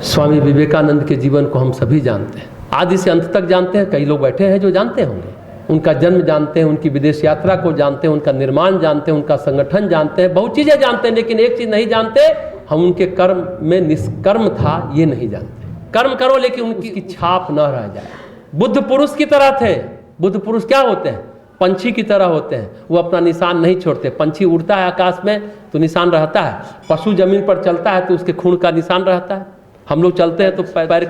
स्वामी विवेकानंद के जीवन को हम सभी जानते हैं, आदि से अंत तक जानते हैं। कई लोग बैठे हैं जो जानते होंगे, उनका जन्म जानते हैं, उनकी विदेश यात्रा को जानते हैं, उनका निर्माण जानते हैं, उनका संगठन जानते हैं, बहुत चीज़ें जानते हैं, लेकिन एक चीज़ नहीं जानते, हम उनके कर्म में निष्कर्म था ये नहीं जानते। कर्म करो लेकिन उनकी छाप न रह जाए। बुद्ध पुरुष की तरह थे। बुद्ध पुरुष क्या होते हैं? पंछी की तरह होते हैं, वो अपना निशान नहीं छोड़ते। पंछी उड़ता है आकाश में तो निशान रहता है, पशु जमीन पर चलता है तो उसके खून का निशान रहता है, हम लोग चलते हैं तो पैर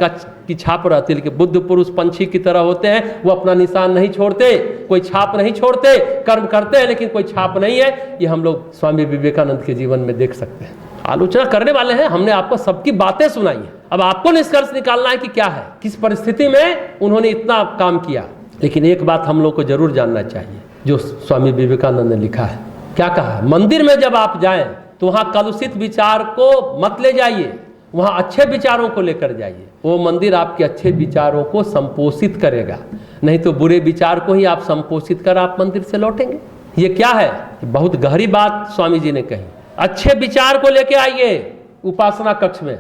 की छाप रहती है। लेकिन बुद्ध पुरुष पंछी की तरह होते हैं, वो अपना निशान नहीं छोड़ते, कोई छाप नहीं छोड़ते, कर्म करते हैं लेकिन कोई छाप नहीं है। ये हम लोग स्वामी विवेकानंद के जीवन में देख सकते हैं। आलोचना करने वाले हैं, हमने आपको सबकी बातें सुनाई है, अब आपको निष्कर्ष निकालना है कि क्या है, किस परिस्थिति में उन्होंने इतना काम किया। लेकिन एक बात हम लोग को जरूर जानना चाहिए जो स्वामी विवेकानंद ने लिखा है। क्या कहा है? मंदिर में जब आप जाएं तो वहां कलुषित विचार को मत ले जाइए, वहां अच्छे विचारों को लेकर जाइए। वो मंदिर आपके अच्छे विचारों को संपोषित करेगा, नहीं तो बुरे विचार को ही आप संपोषित कर आप मंदिर से लौटेंगे। ये क्या है? बहुत गहरी बात स्वामी जी ने कही। अच्छे विचार को लेके आइए उपासना कक्ष में,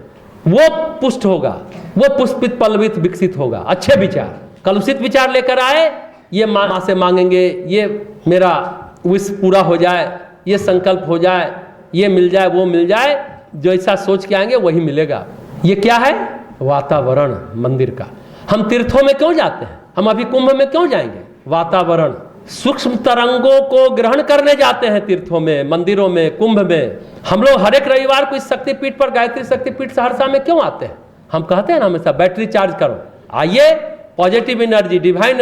वो पुष्ट होगा, वो पुष्पित पल्लवित विकसित होगा। अच्छे विचार, कलुषित विचार लेकर आए, ये माँ से मांगेंगे, ये मेरा विश पूरा हो जाए, ये संकल्प हो जाए, ये मिल जाए, वो मिल जाए, जो ऐसा सोच के आएंगे वही मिलेगा। ये क्या है? वातावरण मंदिर का। हम तीर्थों में क्यों जाते हैं? हम अभी कुंभ में क्यों जाएंगे? वातावरण, सूक्ष्म तरंगों को ग्रहण करने जाते हैं तीर्थों में, मंदिरों में, कुंभ में। हम लोग हर एक रविवार को इस शक्तिपीठ पर, गायत्री शक्तिपीठ सहरसा में क्यों आते हैं? हम कहते हैं ना हमेशा बैटरी चार्ज करो, आइए, पॉजिटिव एनर्जी, डिवाइन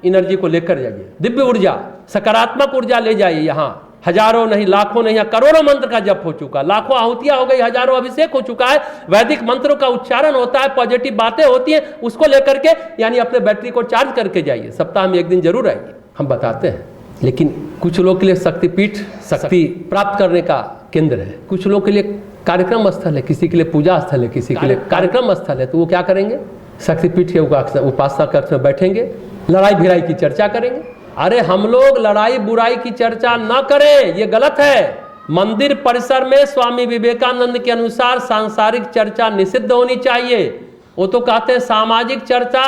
एनर्जी को लेकर जाइए, दिव्य ऊर्जा, सकारात्मक ऊर्जा ले जाइए। यहाँ हजारों नहीं, लाखों नहीं, करोड़ों मंत्र का जप हो चुका, लाखों आहुतियां हो गई, हजारों अभिषेक हो चुका है, वैदिक मंत्रों का उच्चारण होता है, पॉजिटिव बातें होती हैं, उसको लेकर के यानी अपने बैटरी को चार्ज करके जाइए। सप्ताह में एक दिन जरूर आइए, हम बताते हैं। लेकिन कुछ लोग के लिए शक्तिपीठ शक्ति प्राप्त करने का केंद्र है, कुछ लोग के लिए कार्यक्रम स्थल है, किसी के लिए पूजा स्थल है, किसी के लिए कार्यक्रम स्थल है। तो वो क्या करेंगे? शक्तिपीठ के उपासना कक्ष में बैठेंगे, लड़ाई भिड़ाई की चर्चा करेंगे। अरे हम लोग लड़ाई बुराई की चर्चा न करें, ये गलत है। मंदिर परिसर में स्वामी विवेकानंद के अनुसार सांसारिक चर्चा निषिद्ध होनी चाहिए। वो तो कहते हैं सामाजिक चर्चा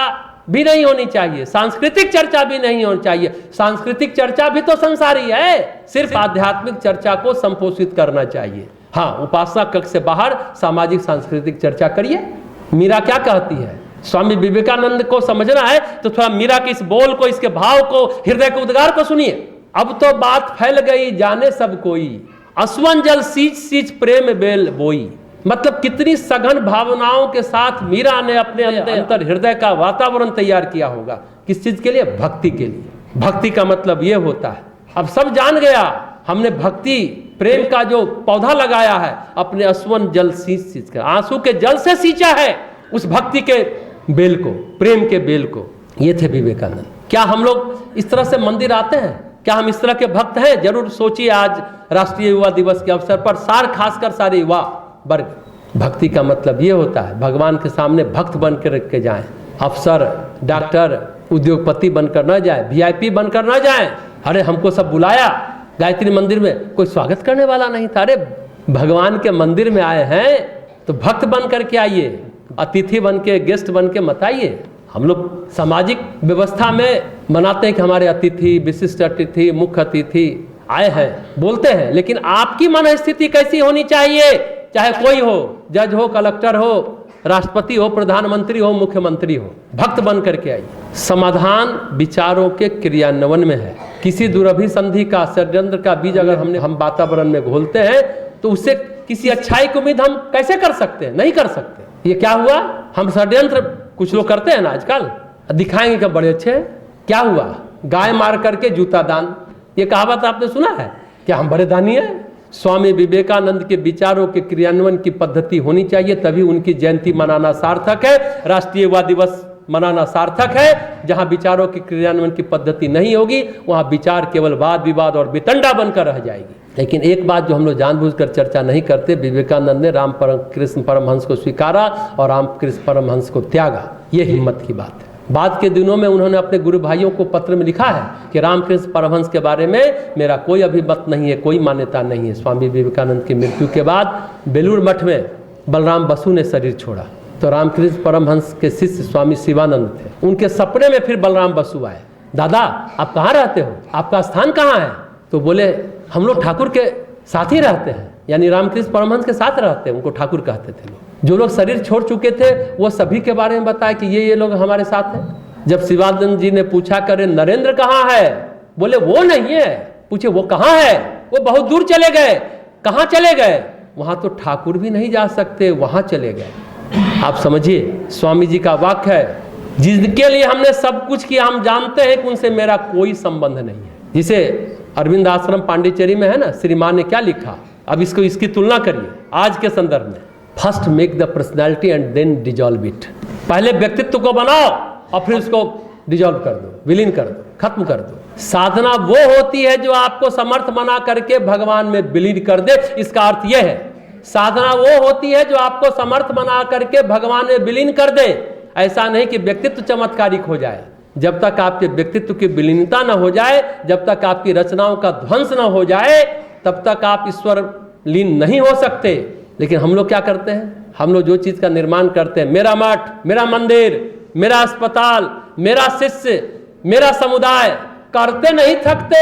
भी नहीं होनी चाहिए, सांस्कृतिक चर्चा भी नहीं होनी चाहिए। सांस्कृतिक चर्चा भी तो संसारी है, सिर्फ आध्यात्मिक चर्चा को संपोषित करना चाहिए। हाँ, उपासना कक्ष से बाहर सामाजिक सांस्कृतिक चर्चा करिए। मीरा क्या कहती है? स्वामी विवेकानंद को समझना है तो थोड़ा मीरा के इस बोल को, इसके भाव को, हृदय के उद्गार को सुनिए। अब तो बात फैल गई, जाने सब कोई, असवन जल सींच सींच प्रेम बेल बोई। मतलब कितनी सघन भावनाओं के साथ मीरा ने अपने अंतर हृदय का वातावरण तैयार किया होगा। किस चीज के लिए? भक्ति के लिए। भक्ति का मतलब ये होता है, अब सब जान गया, हमने भक्ति प्रेम का जो पौधा लगाया है, अपने असवन जल सींच सींच कर, आंसू के जल से सींचा है उस भक्ति के बेल को, प्रेम के बेल को। ये थे विवेकानंद। क्या हम लोग इस तरह से मंदिर आते हैं? क्या हम इस तरह के भक्त हैं? जरूर सोचिए। आज राष्ट्रीय युवा दिवस के अवसर पर खासकर सारे युवा वर्ग, भक्ति का मतलब ये होता है भगवान के सामने भक्त बन के रख के जाएं। अफसर, डॉक्टर, उद्योगपति बनकर न जाए, VIP बनकर न जाए। अरे हमको सब बुलाया गायत्री मंदिर में, कोई स्वागत करने वाला नहीं था। अरे भगवान के मंदिर में आए हैं तो भक्त बन करके आइए, अतिथि बन के, गेस्ट बन के मत आइए। हम लोग सामाजिक व्यवस्था में मनाते हैं कि हमारे अतिथि, विशिष्ट अतिथि, मुख्य अतिथि आए हैं, बोलते हैं, लेकिन आपकी मन स्थिति कैसी होनी चाहिए? चाहे कोई हो, जज हो, कलेक्टर हो, राष्ट्रपति हो, प्रधानमंत्री हो, मुख्यमंत्री हो, भक्त बन करके आइए। समाधान विचारों के क्रियान्वयन में है। किसी दुरभिसंधि का, षड्यंत्र का बीज अगर हम वातावरण में घोलते हैं तो उससे किसी अच्छाई की उम्मीद हम कैसे कर सकते हैं? नहीं कर सकते। ये क्या हुआ? हम षड्यंत्र कुछ लोग करते हैं ना आजकल, दिखाएंगे कि बड़े अच्छे हैं। क्या हुआ? गाय मार करके जूता दान। ये कहावत आपने सुना है? क्या हम बड़े दानी हैं? स्वामी विवेकानंद के विचारों के क्रियान्वयन की पद्धति होनी चाहिए, तभी उनकी जयंती मनाना सार्थक है, राष्ट्रीय युवा दिवस मनाना सार्थक है। जहां विचारों की क्रियान्वयन की पद्धति नहीं होगी, वहां विचार केवल वाद विवाद और वितंडा बनकर रह जाएगी। लेकिन एक बात जो हम लोग जानबूझकर चर्चा नहीं करते, विवेकानंद ने कृष्ण परमहंस को स्वीकारा और रामकृष्ण परमहंस को त्यागा। ये हिम्मत की बात है। बाद के दिनों में उन्होंने अपने गुरु भाइयों को पत्र में लिखा है कि रामकृष्ण परमहंस के बारे में मेरा कोई अभिमत नहीं है, कोई मान्यता नहीं है। स्वामी विवेकानंद की मृत्यु के बाद बेलूर मठ में बलराम बसु ने शरीर छोड़ा। तो रामकृष्ण परमहंस के शिष्य स्वामी शिवानंद थे, उनके सपने में फिर बलराम बसु आए। दादा आप कहाँ रहते हो, आपका स्थान कहाँ है? तो बोले हम लोग ठाकुर के साथ ही रहते हैं, यानी रामकृष्ण परमहंस के साथ रहते हैं, उनको ठाकुर कहते थे लोग। जो लोग शरीर छोड़ चुके थे वो सभी के बारे में बताया कि ये लोग हमारे साथ हैं। जब शिवानंद जी ने पूछा करे नरेंद्र कहाँ है, बोले वो नहीं है। पूछे वो कहाँ है, वो बहुत दूर चले गए। कहाँ चले गए? वहां तो ठाकुर भी नहीं जा सकते, वहां चले गए। आप समझिए, स्वामी जी का वाक्य है, जिनके लिए हमने सब कुछ किया हम जानते हैं कि उनसे मेरा कोई संबंध नहीं है। जिसे अरविंद आश्रम पांडिचेरी में है ना, श्रीमान ने क्या लिखा, अब इसकी तुलना करिए आज के संदर्भ में। First make the personality and then dissolve it. पहले व्यक्तित्व को बनाओ और फिर उसको डिजॉल्व कर दो, विलीन कर दो, खत्म कर दो। साधना वो होती है जो आपको समर्थ बना करके भगवान में विलीन कर दे। इसका अर्थ यह है, साधना वो होती है जो आपको समर्थ बना करके भगवान में विलीन कर दे। ऐसा नहीं कि व्यक्तित्व चमत्कारिक हो जाए। जब तक आपके व्यक्तित्व की विलीनता न हो जाए, जब तक आपकी रचनाओं का ध्वंस न हो जाए, तब तक आप ईश्वर लीन नहीं हो सकते। लेकिन हम लोग क्या करते हैं? हम लोग जो चीज का निर्माण करते हैं, मेरा मठ, मेरा मंदिर, मेरा अस्पताल, मेरा शिष्य, मेरा समुदाय, करते नहीं थकते।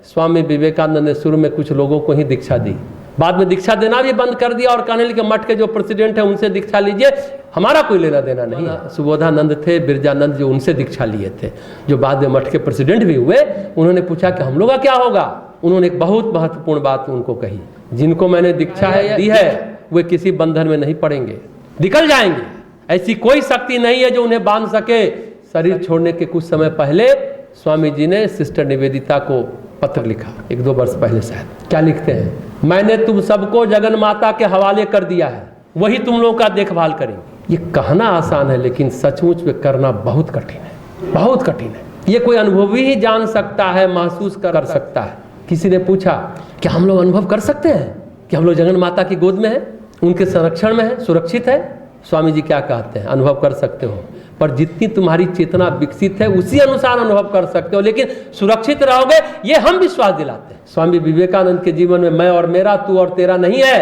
स्वामी विवेकानंद ने शुरू में कुछ लोगों को ही दीक्षा दी, बाद में दीक्षा देना भी बंद कर दिया और कहने लगे मठ के जो प्रेसिडेंट है उनसे दीक्षा लीजिए, हमारा कोई लेना देना नहीं है। सुबोधानंद थे, बिरजानंद जो उनसे दीक्षा लिए थे, जो बाद में मठ के प्रेसिडेंट भी हुए। उन्होंने पूछा कि हम लोग का क्या होगा? उन्होंने एक बहुत महत्वपूर्ण बात उनको कही, जिनको मैंने दीक्षा है दी है वे किसी बंधन में नहीं पड़ेंगे, निकल जाएंगे। ऐसी कोई शक्ति नहीं है जो उन्हें बांध सके। शरीर छोड़ने के कुछ समय पहले स्वामी जी ने सिस्टर निवेदिता को पत्र लिखा, 1-2 वर्ष पहले शायद। क्या लिखते हैं? मैंने तुम सबको जगन माता के हवाले कर दिया है, वही तुम लोगों का देखभाल करेंगे। ये कहना आसान है लेकिन सचमुच में करना बहुत कठिन है, बहुत कठिन है। ये कोई अनुभवी ही जान सकता है, महसूस कर सकता है। किसी ने पूछा क्या हम लोग अनुभव कर सकते हैं कि हम लोग जगन माता की गोद में हैं, उनके संरक्षण में है, सुरक्षित है? स्वामी जी क्या कहते हैं? अनुभव कर सकते हो, पर जितनी तुम्हारी चेतना विकसित है उसी अनुसार अनुभव कर सकते हो, लेकिन सुरक्षित रहोगे ये हम विश्वास दिलाते हैं। स्वामी विवेकानंद के जीवन में मैं और मेरा, तू और तेरा नहीं है,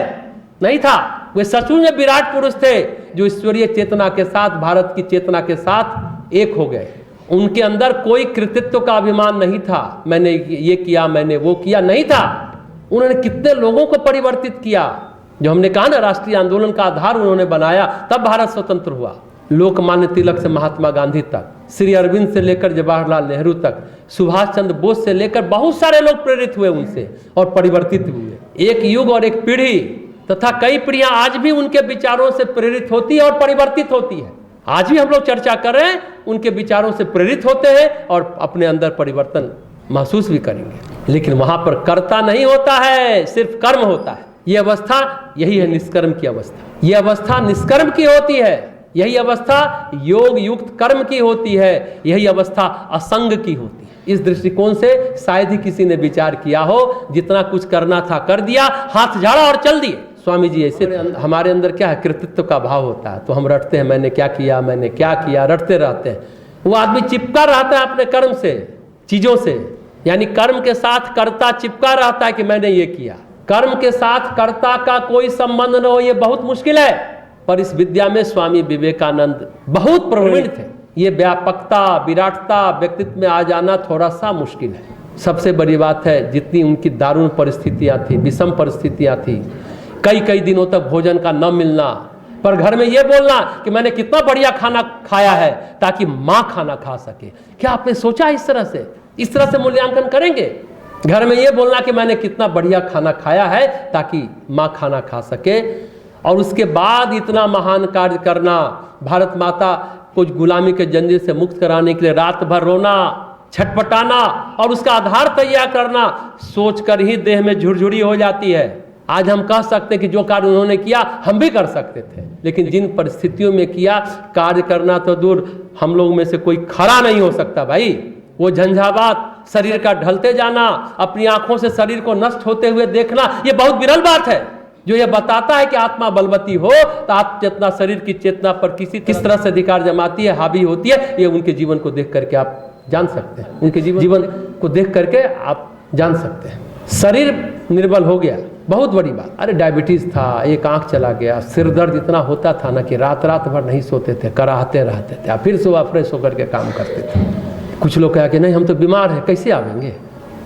नहीं था। वे सचमुच में विराट पुरुष थे जो ईश्वरीय चेतना के साथ, भारत की चेतना के साथ एक हो गए। उनके अंदर कोई कृतित्व का अभिमान नहीं था, मैंने ये किया, मैंने वो किया, नहीं था। उन्होंने कितने लोगों को परिवर्तित किया। जो हमने कहा ना, राष्ट्रीय आंदोलन का आधार उन्होंने बनाया, तब भारत स्वतंत्र हुआ। लोकमान्य तिलक से महात्मा गांधी तक, श्री अरविंद से लेकर जवाहरलाल नेहरू तक, सुभाष चंद्र बोस से लेकर बहुत सारे लोग प्रेरित हुए उनसे और परिवर्तित हुए। एक युग और एक पीढ़ी तथा कई पीढ़ियां आज भी उनके विचारों से प्रेरित होती है और परिवर्तित होती है। आज भी हम लोग चर्चा कर रहे हैं, उनके विचारों से प्रेरित होते हैं और अपने अंदर परिवर्तन महसूस भी करेंगे। लेकिन वहां पर कर्ता नहीं होता है, सिर्फ कर्म होता है। यह अवस्था यही है निष्कर्म की अवस्था। यह अवस्था निष्कर्म की होती है, यही अवस्था योग युक्त कर्म की होती है, यही अवस्था असंग की होती है। इस दृष्टिकोण से शायद ही किसी ने विचार किया हो, जितना कुछ करना था कर दिया, हाथ झाड़ा और चल दिए। स्वामी जी ऐसे हमारे अंदर क्या है, कृतित्व का भाव होता है, तो हम रटते हैं मैंने क्या किया, मैंने क्या किया, रटते रहते हैं। वो आदमी चिपका रहता है अपने कर्म से, चीजों से, यानी कर्म के साथ कर्ता चिपका रहता है कि मैंने ये किया। कर्म के साथ कर्ता का कोई संबंध न हो, ये बहुत मुश्किल है। पर इस विद्या में स्वामी विवेकानंद बहुत प्रवीण थे। ये व्यापकता, विराटता व्यक्तित्व में आ जाना थोड़ा सा मुश्किल है। सबसे बड़ी बात है, जितनी उनकी दारुण परिस्थितियां थी, विषम परिस्थितियां थी, कई दिनों तक भोजन का न मिलना, पर घर में यह बोलना कि मैंने कितना बढ़िया खाना खाया है ताकि माँ खाना खा सके। क्या आपने सोचा इस तरह से मूल्यांकन करेंगे? घर में यह बोलना कि मैंने कितना बढ़िया खाना खाया है ताकि माँ खाना खा सके, और उसके बाद इतना महान कार्य करना, भारत माता को गुलामी के जंजीर से मुक्त कराने के लिए रात भर रोना, छटपटाना और उसका आधार तैयार करना, सोचकर ही देह में झुरझुरी हो जाती है। आज हम कह सकते हैं कि जो कार्य उन्होंने किया हम भी कर सकते थे, लेकिन जिन परिस्थितियों में किया, कार्य करना तो दूर, हम लोग में से कोई खड़ा नहीं हो सकता भाई। वो झंझावात, शरीर का ढलते जाना, अपनी आंखों से शरीर को नष्ट होते हुए देखना, ये बहुत विरल बात है। जो ये बताता है कि आत्मा बलवती हो तो आत्म चेतना शरीर की चेतना पर किस तरह से अधिकार जमाती है, हावी होती है, ये उनके जीवन को देख करके आप जान सकते हैं। उनके जीवन को देख करके आप जान सकते हैं। शरीर निर्बल हो गया, बहुत बड़ी बात। अरे डायबिटीज़ था, एक आंख चला गया, सिर दर्द इतना होता था ना कि रात रात भर नहीं सोते थे, कराहते रहते थे, फिर सुबह फ्रेश होकर के काम करते थे। कुछ लोग कहा कि नहीं हम तो बीमार हैं, कैसे आवेंगे,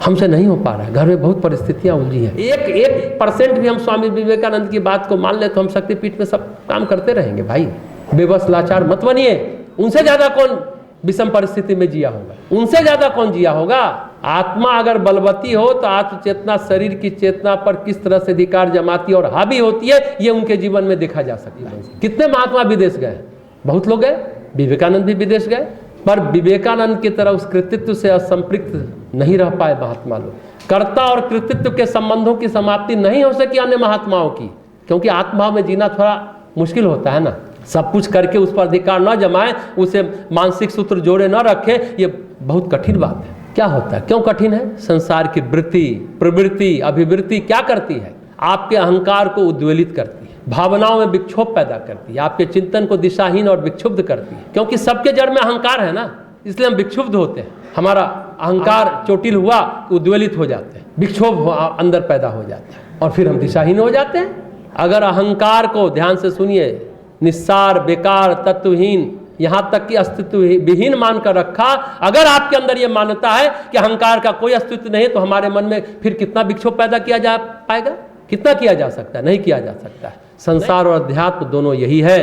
हमसे नहीं हो पा रहा है, घर में बहुत परिस्थितियाँ उलझी हैं। 1% भी हम स्वामी विवेकानंद की बात को मान ले तो हम शक्तिपीठ में सब काम करते रहेंगे। भाई बेबस लाचार मत बनिए। उनसे ज़्यादा कौन विषम परिस्थिति में जिया होगा, उनसे ज़्यादा कौन जिया होगा। आत्मा अगर बलवती हो तो आत्म चेतना शरीर की चेतना पर किस तरह से अधिकार जमाती और हावी होती है, ये उनके जीवन में देखा जा सकता है। कितने महात्मा विदेश गए, बहुत लोग गए, विवेकानंद भी विदेश गए, पर विवेकानंद की तरह उस कृतित्व से असंपृक्त नहीं रह पाए महात्मा लोग। कर्ता और कृतित्व के संबंधों की समाप्ति नहीं हो सकी अन्य महात्माओं की, क्योंकि आत्मभाव में जीना थोड़ा मुश्किल होता है ना। सब कुछ करके उस पर अधिकार न जमाए, उसे मानसिक सूत्र जोड़े न रखे, ये बहुत कठिन बात है। क्या होता है, क्यों कठिन है? संसार की वृत्ति, प्रवृत्ति, अभिवृत्ति क्या करती है? आपके अहंकार को उद्वेलित करती है, भावनाओं में विक्षोभ पैदा करती है, आपके चिंतन को दिशाहीन और विक्षुब्ध करती है। क्योंकि सबके जड़ में अहंकार है ना, इसलिए हम विक्षुब्ध होते हैं। हमारा अहंकार चोटिल हुआ, उद्वेलित हो जाते हैं, विक्षोभ अंदर पैदा हो जाता है और फिर हम दिशाहीन हो जाते हैं। अगर अहंकार को, ध्यान से सुनिए, निस्सार, बेकार, तत्वहीन, यहाँ तक कि अस्तित्व विहीन मानकर रखा, अगर आपके अंदर ये मान्यता है कि अहंकार का कोई अस्तित्व नहीं, तो हमारे मन में फिर कितना विक्षोभ पैदा किया जा पाएगा? कितना किया जा सकता है? नहीं किया जा सकता है। संसार और अध्यात्म दोनों यही है,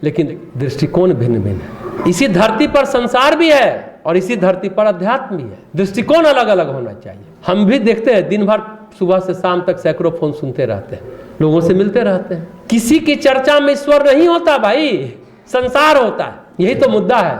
लेकिन दृष्टिकोण भिन्न भिन्न है। इसी धरती पर संसार भी है और इसी धरती पर अध्यात्म भी है, दृष्टिकोण अलग अलग होना चाहिए। हम भी देखते हैं, दिन भर सुबह से शाम तक सैकड़ों फोन सुनते रहते हैं, लोगों से मिलते रहते हैं। किसी की चर्चा में ईश्वर नहीं होता भाई, संसार होता है। यही तो मुद्दा है।